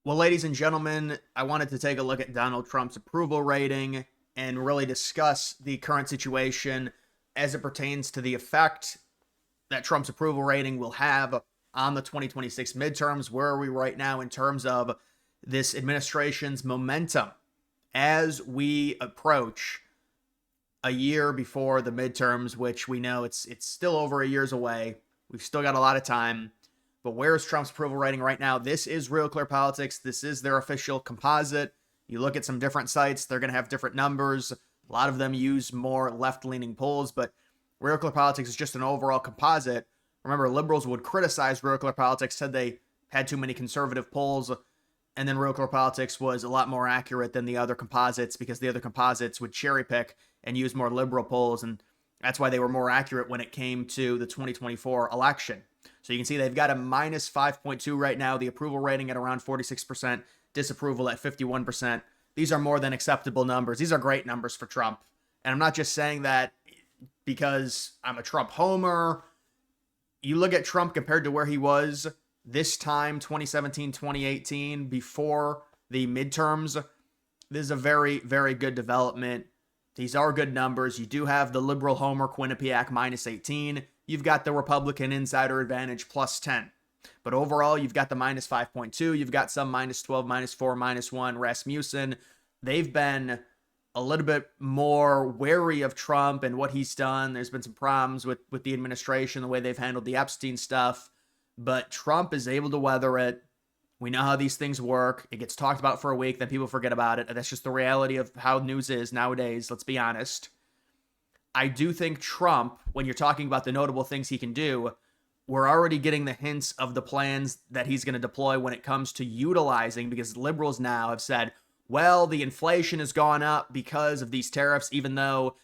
Well, ladies and gentlemen, I wanted to take a look at Donald Trump's approval rating and really discuss the current situation as it pertains to the effect that Trump's approval rating will have on the 2026 midterms. Where are we right now in terms of this administration's momentum as we approach a year before the midterms, which we know it's still over a year's away. We've still got a lot of time. But where's Trump's approval rating right now? This is Real Clear Politics. This is their official composite. You look at some different sites, they're going to have different numbers. A lot of them use more left-leaning polls, but Real Clear Politics is just an overall composite. Remember, liberals would criticize Real Clear Politics, said they had too many conservative polls, and then Real Clear Politics was a lot more accurate than the other composites because the other composites would cherry pick and use more liberal polls, and that's why they were more accurate when it came to the 2024 election. So you can see they've got a minus 5.2 right now, the approval rating at around 46%, disapproval at 51%. These are more than acceptable numbers. These are great numbers for Trump. And I'm not just saying that because I'm a Trump homer. You look at Trump compared to where he was this time, 2017, 2018, before the midterms. This is a very, very good development. These are good numbers. You do have the liberal homer Quinnipiac minus 18. You've got the Republican insider advantage plus 10. But overall, you've got the minus 5.2. You've got some minus 12, minus 4, minus 1. Rasmussen, they've been a little bit more wary of Trump and what he's done. There's been some problems with the administration, the way they've handled the Epstein stuff. But Trump is able to weather it. We know how these things work. It gets talked about for a week, then people forget about it. That's just the reality of how news is nowadays, let's be honest. I do think Trump, when you're talking about the notable things he can do, we're already getting the hints of the plans that he's going to deploy when it comes to utilizing, because liberals now have said, well, the inflation has gone up because of these tariffs, even though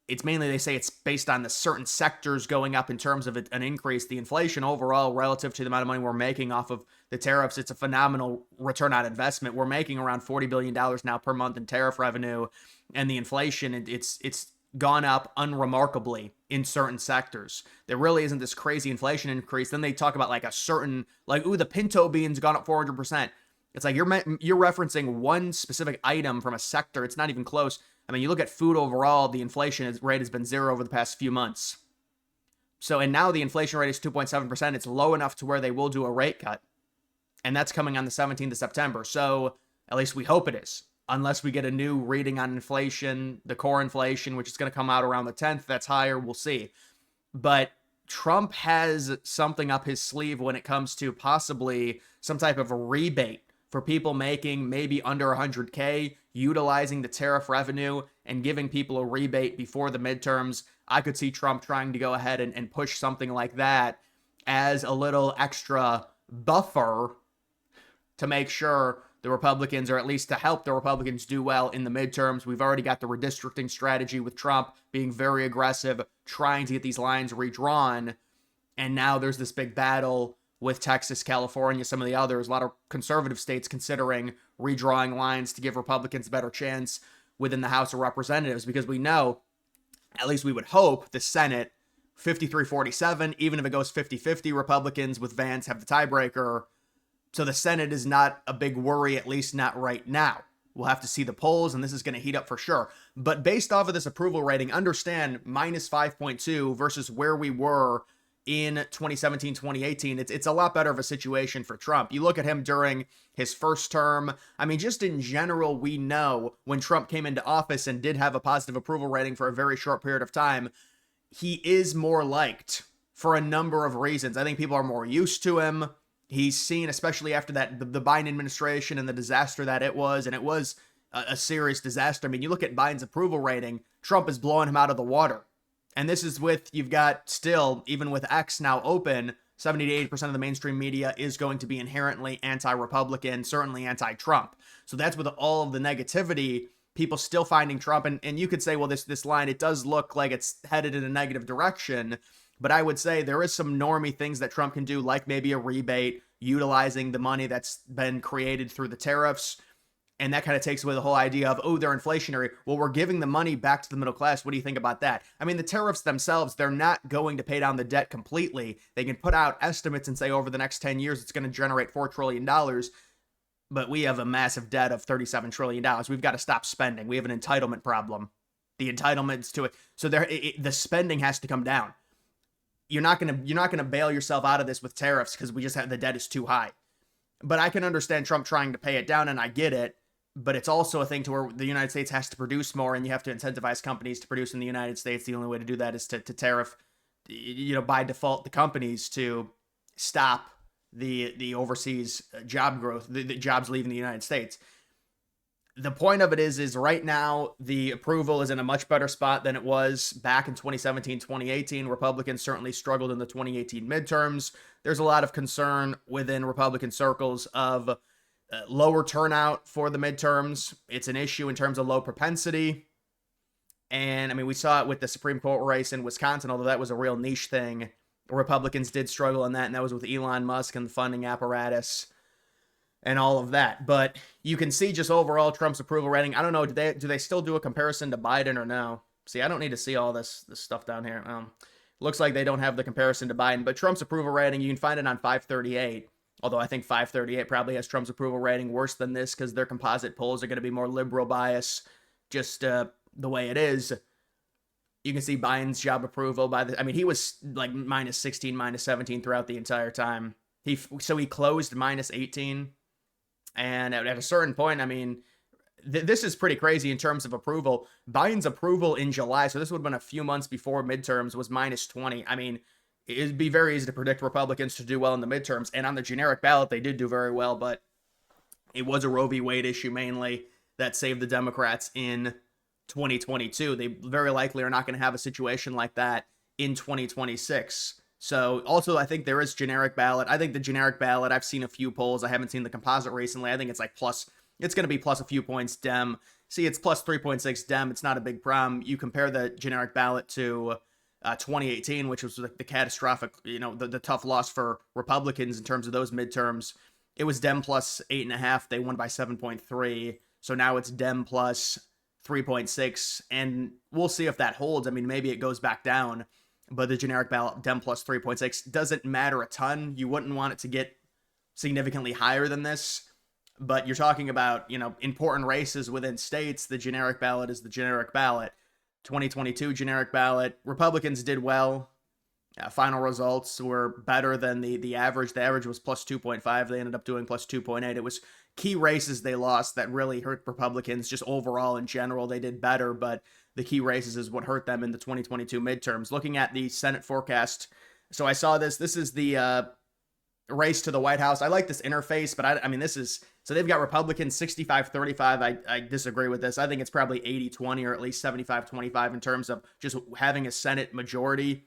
it's mainly, they say it's based on the certain sectors going up in terms of an increase. The inflation overall, relative to the amount of money we're making off of the tariffs, it's a phenomenal return on investment. We're making around $40 billion now per month in tariff revenue, and the inflation, it's gone up unremarkably in certain sectors. There really isn't this crazy inflation increase. Then they talk about like a certain, like, ooh, the pinto bean's gone up 400%. It's like you're referencing one specific item from a sector. It's not even close. I mean, you look at food overall, the inflation rate has been zero over the past few months. So, and now the inflation rate is 2.7%. It's low enough to where they will do a rate cut. And that's coming on the 17th of September. So, at least we hope it is. Unless we get a new reading on inflation, the core inflation, which is going to come out around the 10th. That's higher. We'll see. But Trump has something up his sleeve when it comes to possibly some type of a rebate for people making maybe under 100K, utilizing the tariff revenue and giving people a rebate before the midterms. I could see Trump trying to go ahead and push something like that as a little extra buffer to make sure the Republicans, or at least to help the Republicans do well in the midterms. We've already got the redistricting strategy with Trump being very aggressive, trying to get these lines redrawn. And now there's this big battle with Texas, California, some of the others, a lot of conservative states considering redrawing lines to give Republicans a better chance within the House of Representatives, because we know, at least we would hope, the Senate 53-47, even if it goes 50-50, Republicans with Vance have the tiebreaker. So the Senate is not a big worry, at least not right now. We'll have to see the polls, and this is going to heat up for sure. But based off of this approval rating, understand minus 5.2 versus where we were in 2017, 2018, it's a lot better of a situation for Trump. You look at him during his first term. I mean, just in general, we know when Trump came into office and did have a positive approval rating for a very short period of time, he is more liked for a number of reasons. I think people are more used to him. He's seen, especially after that, the Biden administration and the disaster that it was, and it was a serious disaster. I mean, you look at Biden's approval rating, Trump is blowing him out of the water. And this is with, you've got still, even with X now open, 70 to 80% of the mainstream media is going to be inherently anti-Republican, certainly anti-Trump. So that's with all of the negativity, people still finding Trump. And you could say, well, this line, it does look like it's headed in a negative direction. But I would say there is some normie things that Trump can do, like maybe a rebate, utilizing the money that's been created through the tariffs. And that kind of takes away the whole idea of, oh, they're inflationary. Well, we're giving the money back to the middle class. What do you think about that? I mean, the tariffs themselves, they're not going to pay down the debt completely. They can put out estimates and say over the next 10 years, it's going to generate $4 trillion. but we have a massive debt of $37 trillion. We've got to stop spending. We have an entitlement problem. The entitlements to it. So the spending has to come down. You're not gonna bail yourself out of this with tariffs because we just have the debt is too high. But I can understand Trump trying to pay it down, and I get it. But it's also a thing to where the United States has to produce more, and you have to incentivize companies to produce in the United States. The only way to do that is to tariff, by default, the companies to stop the overseas job growth, the jobs leaving the United States. The point of it is right now the approval is in a much better spot than it was back in 2017, 2018. Republicans certainly struggled in the 2018 midterms. There's a lot of concern within Republican circles of lower turnout for the midterms. It's an issue in terms of low propensity. And I mean, we saw it with the Supreme Court race in Wisconsin, although that was a real niche thing. Republicans did struggle in that, and that was with Elon Musk and the funding apparatus and all of that. But you can see just overall Trump's approval rating. I don't know, do they still do a comparison to Biden or no? See, I don't need to see all this stuff down here. Looks like they don't have the comparison to Biden, but Trump's approval rating, you can find it on 538. Although I think 538 probably has Trump's approval rating worse than this because their composite polls are going to be more liberal bias, just the way it is. You can see Biden's job approval he was like minus 16, minus 17 throughout the entire time. So he closed minus 18. And at a certain point, I mean, this is pretty crazy in terms of approval. Biden's approval in July, so this would have been a few months before midterms, was minus 20. I mean, it'd be very easy to predict Republicans to do well in the midterms. And on the generic ballot, they did do very well, but it was a Roe v. Wade issue mainly that saved the Democrats in 2022. They very likely are not going to have a situation like that in 2026. So also, I think there is generic ballot. I think the generic ballot, I've seen a few polls. I haven't seen the composite recently. I think it's like it's going to be plus a few points Dem. See, it's plus 3.6 Dem. It's not a big problem. You compare the generic ballot to 2018, which was the catastrophic, the tough loss for Republicans in terms of those midterms. It was Dem plus 8.5. They won by 7.3. So now it's Dem plus 3.6. And we'll see if that holds. I mean, maybe it goes back down. But the generic ballot, Dem plus 3.6, doesn't matter a ton. You wouldn't want it to get significantly higher than this. But you're talking about, important races within states. The generic ballot is the generic ballot. 2022 generic ballot, Republicans did well. Final results were better than the average. The average was plus 2.5. They ended up doing plus 2.8. It was key races they lost that really hurt Republicans. Just overall, in general, they did better, but the key races is what hurt them in the 2022 midterms. Looking at the Senate forecast, so I saw this. This is the race to the White House. I like this interface, but I mean, so they've got Republicans 65-35. I disagree with this. I think it's probably 80-20 or at least 75-25 in terms of just having a Senate majority.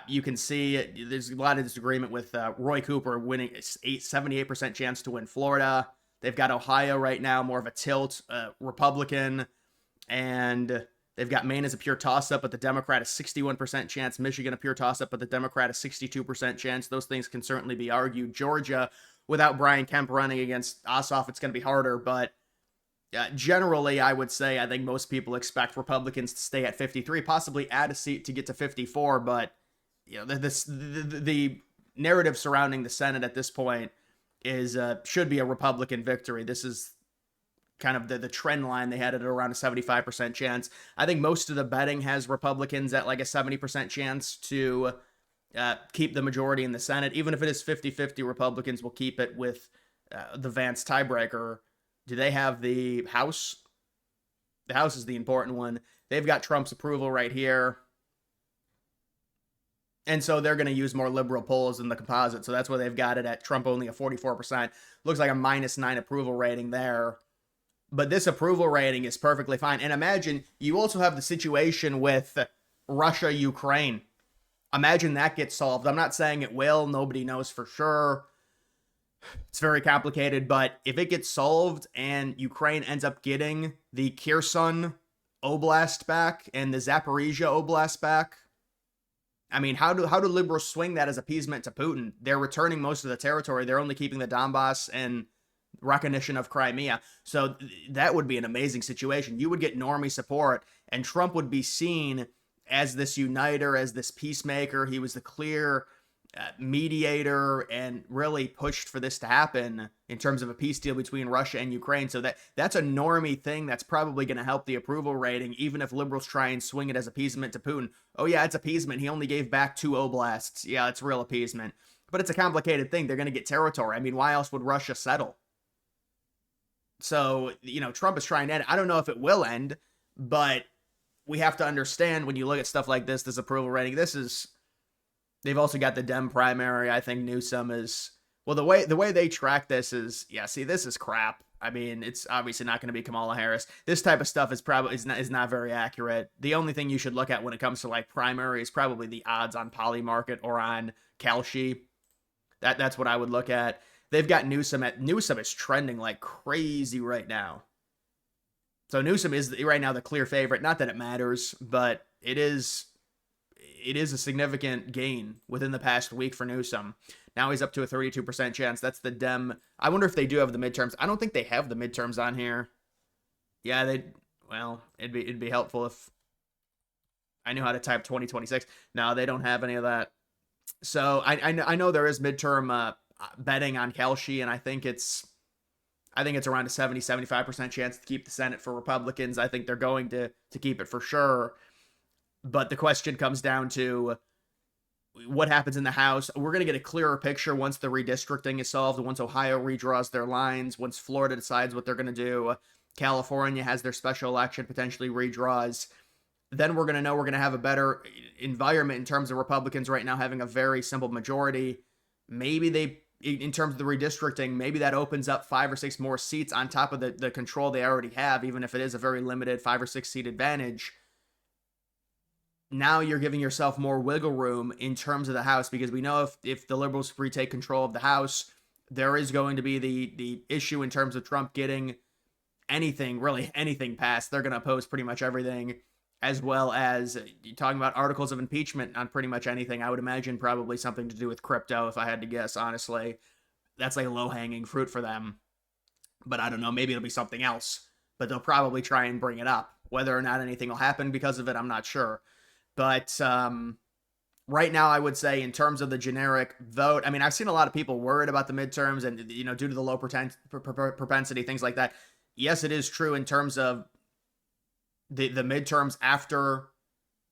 You can see there's a lot of disagreement with Roy Cooper winning 78% chance to win Florida. They've got Ohio right now, more of a tilt, Republican. And they've got Maine as a pure toss-up, but the Democrat a 61% chance. Michigan a pure toss-up, but the Democrat a 62% chance. Those things can certainly be argued. Georgia, without Brian Kemp running against Ossoff, it's going to be harder. But generally, I would say I think most people expect Republicans to stay at 53, possibly add a seat to get to 54. But the narrative surrounding the Senate at this point is should be a Republican victory. This is kind of the trend line. They had it at around a 75% chance. I think most of the betting has Republicans at like a 70% chance to keep the majority in the Senate. Even if it is 50-50, Republicans will keep it with the Vance tiebreaker. Do they have the House? The House is the important one. They've got Trump's approval right here. And so they're going to use more liberal polls than the composite. So that's why they've got it at Trump only a 44%. Looks like a -9 approval rating there. But this approval rating is perfectly fine. And imagine you also have the situation with Russia, Ukraine. Imagine that gets solved. I'm not saying it will. Nobody knows for sure. It's very complicated. But if it gets solved and Ukraine ends up getting the Kherson Oblast back and the Zaporizhia Oblast back, I mean, how do liberals swing that as appeasement to Putin? They're returning most of the territory. They're only keeping the Donbass and recognition of Crimea. So that would be an amazing situation. You would get normie support, and Trump would be seen as this uniter, as this peacemaker. He was the clear mediator and really pushed for this to happen in terms of a peace deal between Russia and Ukraine. So that's a normie thing that's probably going to help the approval rating, even if liberals try and swing it as appeasement to Putin. Oh yeah, it's appeasement. He only gave back 2 oblasts. Yeah, it's real appeasement. But it's a complicated thing. They're going to get territory. I mean, why else would Russia settle? So, Trump is trying to end it. I don't know if it will end, but we have to understand when you look at stuff like this approval rating, they've also got the Dem primary. I think Newsom is, well, the way they track this is, yeah, see, this is crap. I mean, it's obviously not going to be Kamala Harris. This type of stuff is not very accurate. The only thing you should look at when it comes to like primary is probably the odds on Polymarket or on Kalshi. That's what I would look at. They've got Newsom is trending like crazy right now. So Newsom is right now the clear favorite. Not that it matters, but it is a significant gain within the past week for Newsom. Now he's up to a 32% chance. That's the Dem. I wonder if they do have the midterms. I don't think they have the midterms on here. Yeah, it'd be helpful if I knew how to type 2026. No, they don't have any of that. So I know there is midterm betting on Kalshi, and I think it's around a 70-75% chance to keep the Senate for Republicans. I think they're going to keep it for sure. But the question comes down to what happens in the House. We're going to get a clearer picture once the redistricting is solved, once Ohio redraws their lines, once Florida decides what they're going to do, California has their special election, potentially redraws. Then we're going to know we're going to have a better environment in terms of Republicans right now having a very simple majority. Maybe in terms of the redistricting, maybe that opens up 5 or 6 more seats on top of the control they already have, even if it is a very limited 5 or 6 seat advantage. Now you're giving yourself more wiggle room in terms of the House, because we know if the liberals retake control of the House, there is going to be the issue in terms of Trump getting really anything passed. They're going to oppose pretty much everything, as well as talking about articles of impeachment on pretty much anything. I would imagine probably something to do with crypto, if I had to guess, honestly. That's like low-hanging fruit for them. But I don't know, maybe it'll be something else. But they'll probably try and bring it up. Whether or not anything will happen because of it, I'm not sure. But right now, I would say in terms of the generic vote, I mean, I've seen a lot of people worried about the midterms and, due to the low propensity, things like that. Yes, it is true in terms of the midterms after,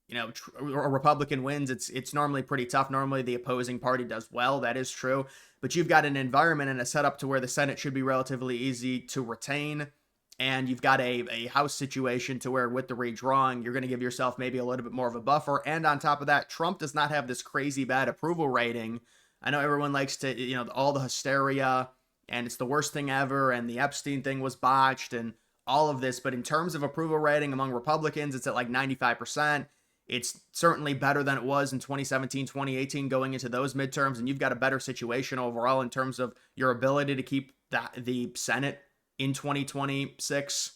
a Republican wins. It's normally pretty tough. Normally the opposing party does well. That is true. But you've got an environment and a setup to where the Senate should be relatively easy to retain. And you've got a House situation to where with the redrawing, you're going to give yourself maybe a little bit more of a buffer. And on top of that, Trump does not have this crazy bad approval rating. I know everyone likes to, all the hysteria and it's the worst thing ever. And the Epstein thing was botched and all of this. But in terms of approval rating among Republicans, it's at like 95%. It's certainly better than it was in 2017, 2018 going into those midterms. And you've got a better situation overall in terms of your ability to keep the Senate in 2026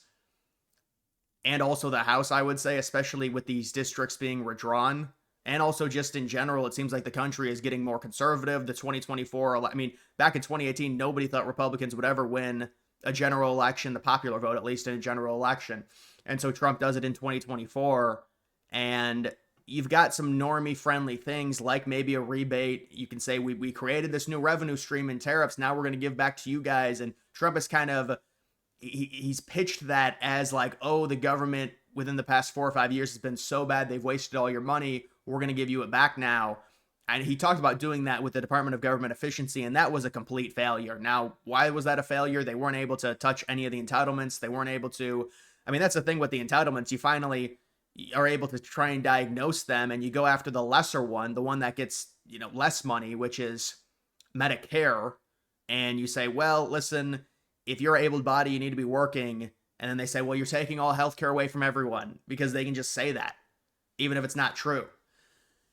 and also the House, I would say, especially with these districts being redrawn. And also just in general, it seems like the country is getting more conservative. The 2024, I mean, back in 2018, nobody thought Republicans would ever win a general election, the popular vote, at least in a general election. And so Trump does it in 2024. And you've got some normie friendly things like maybe a rebate. You can say, we created this new revenue stream in tariffs. Now we're going to give back to you guys. And Trump is kind of, he's pitched that as like, oh, the government within the past 4 or 5 years has been so bad. They've wasted all your money. We're going to give you it back now. And he talked about doing that with the Department of Government Efficiency, and that was a complete failure. Now, why was that a failure? They weren't able to touch any of the entitlements. They weren't able to, I mean, that's the thing with the entitlements. You finally are able to try and diagnose them, and you go after the lesser one, the one that gets, less money, which is Medicare. And you say, well, listen, if you're able-bodied, you need to be working. And then they say, well, you're taking all healthcare away from everyone, because they can just say that, even if it's not true.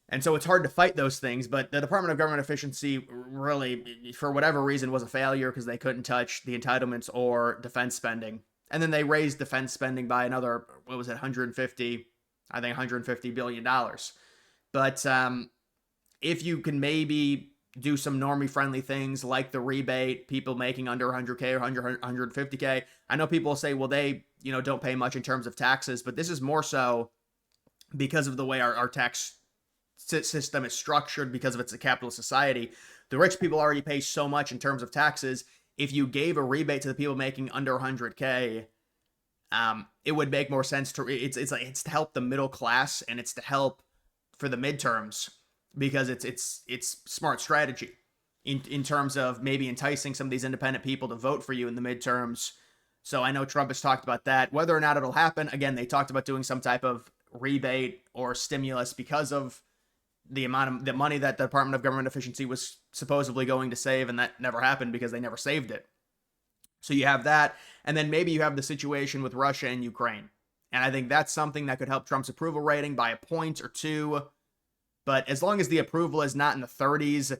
And so it's hard to fight those things, but the Department of Government Efficiency really, for whatever reason, was a failure because they couldn't touch the entitlements or defense spending. And then they raised defense spending by another, $150 billion. But if you can maybe do some normie-friendly things like the rebate, people making under 100K or 150K. I know people say, well, they, don't pay much in terms of taxes, but this is more so because of the way our tax system is structured because of it's a capitalist society. The rich people already pay so much in terms of taxes. If you gave a rebate to the people making under 100K, it would make more sense to it's to help the middle class, and it's to help for the midterms, because it's smart strategy in terms of maybe enticing some of these independent people to vote for you in the midterms. So I know Trump has talked about that. Whether or not it'll happen, again, they talked about doing some type of rebate or stimulus because of the amount of the money that the Department of Government Efficiency was supposedly going to save, and that never happened because they never saved it. So you have that, and then maybe you have the situation with Russia and Ukraine. And I think that's something that could help Trump's approval rating by a point or two. But as long as the approval is not in the 30s,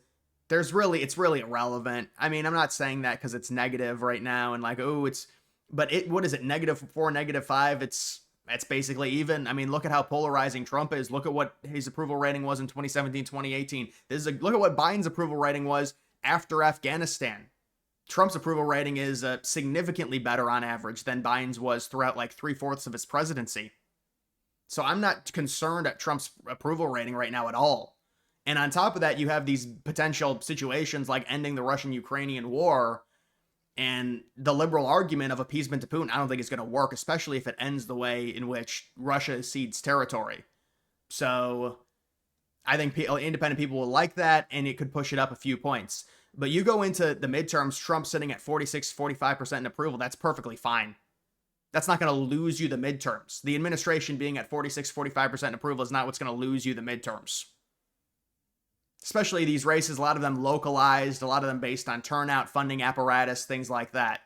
it's really irrelevant. I mean, I'm not saying that because it's negative right now and like, oh, but what is it, -4, -5? It's basically even. I mean, look at how polarizing Trump is. Look at what his approval rating was in 2017, 2018. Look at what Biden's approval rating was after Afghanistan. Trump's approval rating is significantly better on average than Biden's was throughout like 3/4 of his presidency. So I'm not concerned at Trump's approval rating right now at all. And on top of that, you have these potential situations like ending the Russian-Ukrainian war, and the liberal argument of appeasement to Putin, I don't think it's going to work, especially if it ends the way in which Russia cedes territory. So I think independent people will like that, and it could push it up a few points. But you go into the midterms, Trump sitting at 46, 45% in approval, that's perfectly fine. That's not going to lose you the midterms. The administration being at 46, 45% in approval is not what's going to lose you the midterms. Especially these races, a lot of them localized, a lot of them based on turnout, funding apparatus, things like that.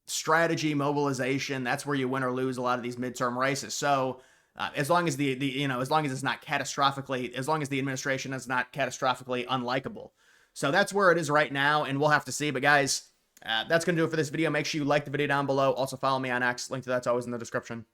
Strategy, mobilization, that's where you win or lose a lot of these midterm races. So as long as as long as it's not catastrophically, as long as the administration is not catastrophically unlikable. So that's where it is right now, and we'll have to see. But guys, that's going to do it for this video. Make sure you like the video down below. Also follow me on X. Link to that's always in the description.